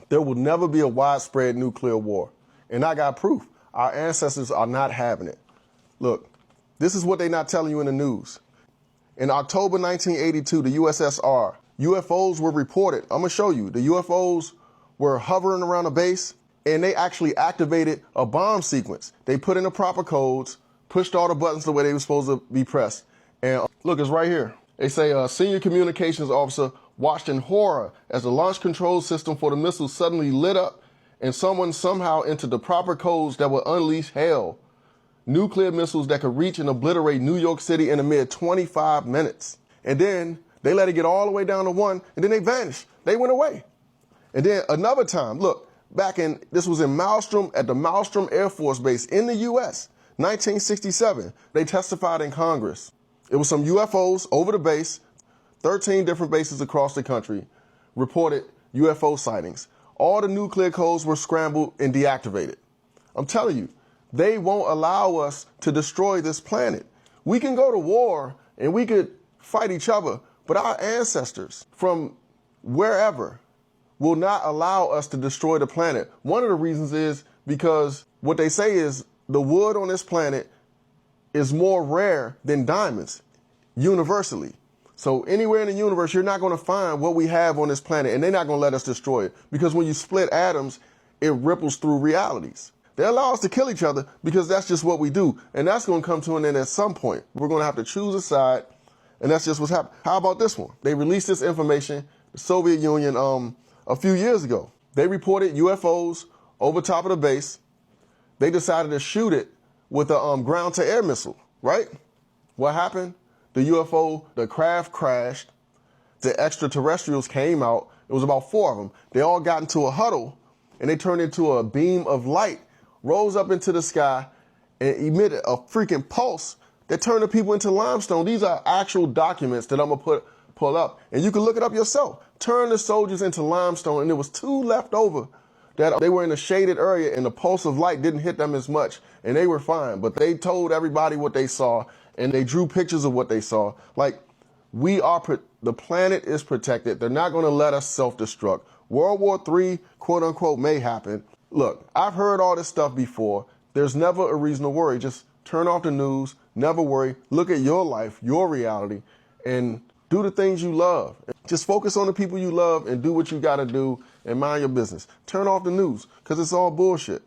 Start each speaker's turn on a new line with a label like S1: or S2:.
S1: There will never be a widespread nuclear war. And I got proof. Our ancestors are not having it. Look, this is what they're not telling you in the news. In October 1982, the USSR, UFOs were reported. I'm going to show you. The UFOs were hovering around a base, and they actually activated a bomb sequence. They put in the proper codes, pushed all the buttons the way they were supposed to be pressed. And look, it's right here. They say a senior communications officer watched in horror as the launch control system for the missile suddenly lit up and someone somehow entered the proper codes that would unleash hell. Nuclear missiles that could reach and obliterate New York City in a mere 25 minutes. And then they let it get all the way down to 1, and then they vanished. They went away. And then another time, look, this was in Maelstrom, at the Maelstrom Air Force Base in the U.S., 1967. They testified in Congress. It was some UFOs over the base, 13 different bases across the country reported UFO sightings. All the nuclear codes were scrambled and deactivated. I'm telling you, they won't allow us to destroy this planet. We can go to war and we could fight each other, but our ancestors from wherever will not allow us to destroy the planet. One of the reasons is because what they say is the wood on this planet is more rare than diamonds, universally. So anywhere in the universe, you're not going to find what we have on this planet, and they're not going to let us destroy it. Because when you split atoms, it ripples through realities. They allow us to kill each other because that's just what we do. And that's going to come to an end at some point. We're going to have to choose a side, and that's just what's happening. How about this one? They released this information, the Soviet Union, a few years ago. They reported UFOs over top of the base. They decided to shoot it with a ground-to-air missile, right? What happened? The UFO, the craft crashed. The extraterrestrials came out. It was about 4 of them. They all got into a huddle, and they turned into a beam of light, rose up into the sky, and emitted a freaking pulse that turned the people into limestone. These are actual documents that I'm going to pull up, and you can look it up yourself. Turn the soldiers into limestone, and there was 2 left over that they were in a shaded area, and the pulse of light didn't hit them as much, and they were fine. But they told everybody what they saw, and they drew pictures of what they saw. Like, the planet is protected. They're not going to let us self-destruct. World War III, quote unquote, may happen. Look, I've heard all this stuff before. There's never a reason to worry. Just turn off the news, never worry. Look at your life, your reality, and do the things you love. Just focus on the people you love and do what you got to do and mind your business. Turn off the news because it's all bullshit.